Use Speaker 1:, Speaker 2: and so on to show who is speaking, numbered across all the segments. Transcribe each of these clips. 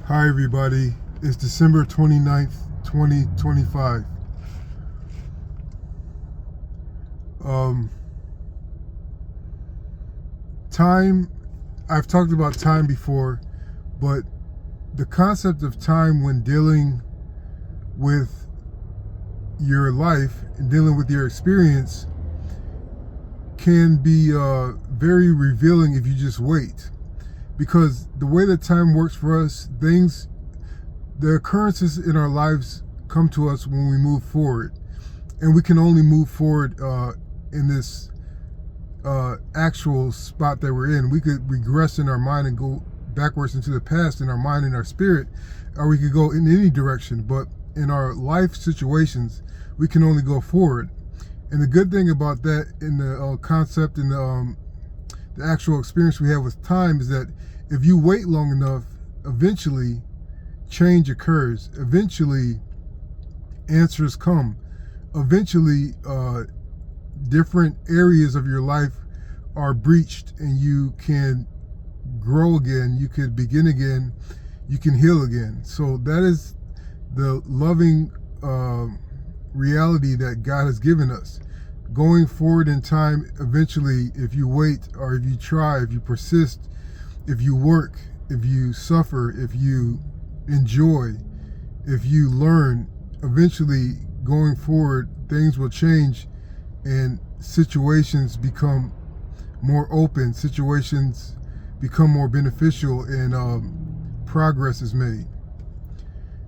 Speaker 1: Hi everybody, it's December 29th, 2025. Time, I've talked about time before, but the concept of time when dealing with your life and dealing with your experience can be very revealing if you just wait. Because the way that time works for us, the occurrences in our lives come to us when we move forward. And we can only move forward in this actual spot that we're in. We could regress in our mind and go backwards into the past in our mind and our spirit, or we could go in any direction. But in our life situations, we can only go forward. And the good thing about that in the concept and the actual experience we have with time is that if you wait long enough, eventually change occurs. Eventually answers come. Eventually different areas of your life are breached and you can grow again, you can begin again, you can heal again. So that is the loving reality that God has given us. Going forward in time, eventually, if you wait or if you try, if you persist, if you work, if you suffer, if you enjoy, if you learn, eventually going forward, things will change and situations become more open, situations become more beneficial, and progress is made.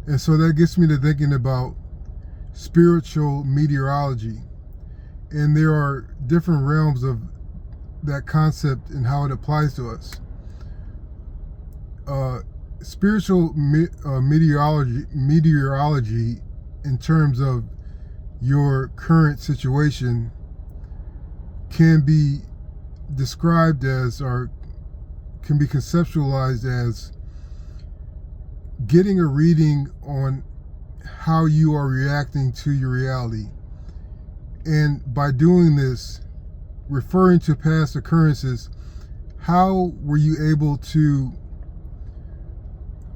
Speaker 1: And so that gets me to thinking about spiritual meteorology. And there are different realms of that concept and how it applies to us. Spiritual meteorology in terms of your current situation can be described as, or can be conceptualized as, getting a reading on how you are reacting to your reality. And by doing this, referring to past occurrences, how were you able to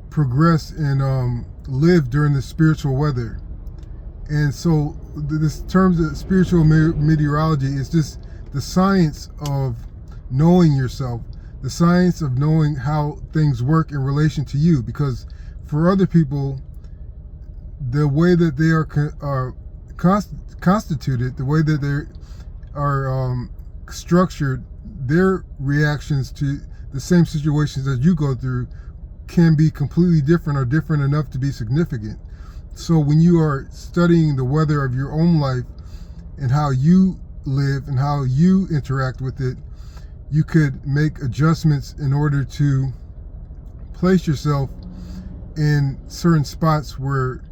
Speaker 1: progress and live during the spiritual weather? And so this terms of spiritual meteorology is just the science of knowing yourself, the science of knowing how things work in relation to you. Because for other people, the way that they are constituted, the way that they are structured, their reactions to the same situations that you go through can be completely different or different enough to be significant. So when you are studying the weather of your own life and how you live and how you interact with it, you could make adjustments in order to place yourself in certain spots where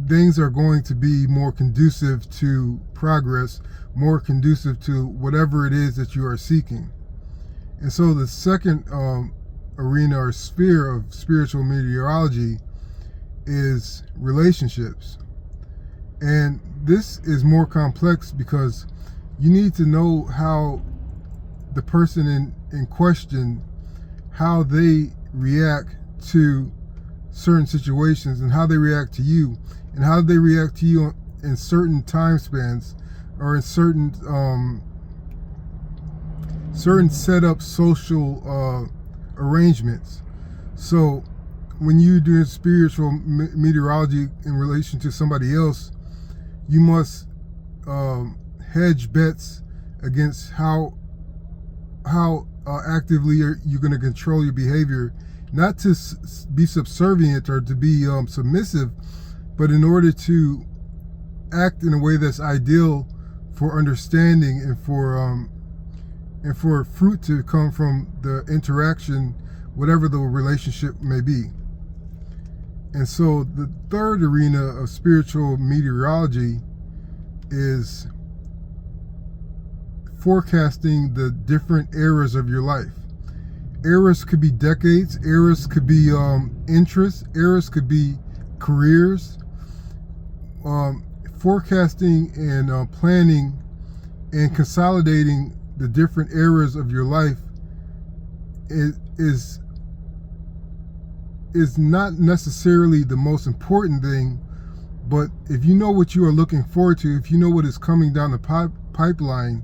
Speaker 1: things are going to be more conducive to progress, more conducive to whatever it is that you are seeking. And so the second arena or sphere of spiritual meteorology is relationships. And this is more complex because you need to know how the person in question, how they react to certain situations and how they react to you, and how they react to you in certain time spans or in certain set up social arrangements. So when you do spiritual meteorology in relation to somebody else, you must hedge bets against how actively you're going to control your behavior, not to be subservient or to be submissive, but in order to act in a way that's ideal for understanding and for fruit to come from the interaction, whatever the relationship may be. And so the third arena of spiritual meteorology is forecasting the different eras of your life. Eras could be decades, eras could be interests, eras could be careers. Forecasting and planning and consolidating the different eras of your life is is not necessarily the most important thing, but if you know what you are looking forward to, if you know what is coming down the pipeline,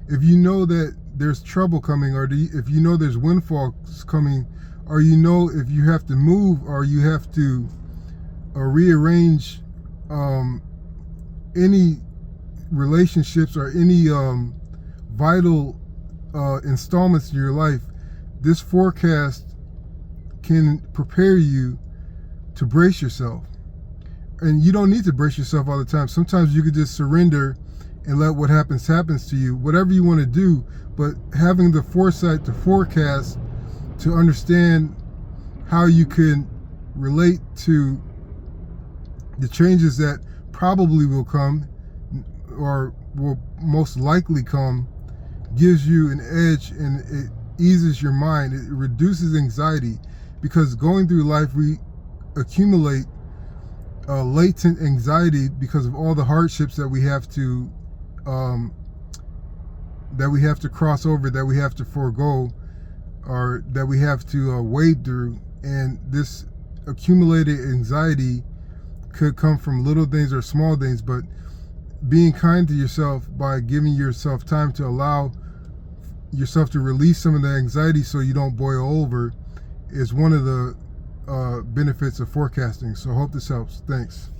Speaker 1: if you know that there's trouble coming, or if you know there's windfalls coming, or you know if you have to move, or you have to rearrange any relationships or any vital installments in your life, this forecast can prepare you to brace yourself. And you don't need to brace yourself all the time. Sometimes you could just surrender and let what happens to you, whatever you want to do. But having the foresight to forecast, to understand how you can relate to the changes that probably will come or will most likely come, gives you an edge, and it eases your mind. It reduces anxiety, because going through life we accumulate latent anxiety because of all the hardships that we have to cross over, that we have to forego, or that we have to wade through. And this accumulated anxiety could come from little things or small things, but being kind to yourself by giving yourself time to allow yourself to release some of the anxiety so you don't boil over is one of the benefits of forecasting. So I hope this helps. Thanks.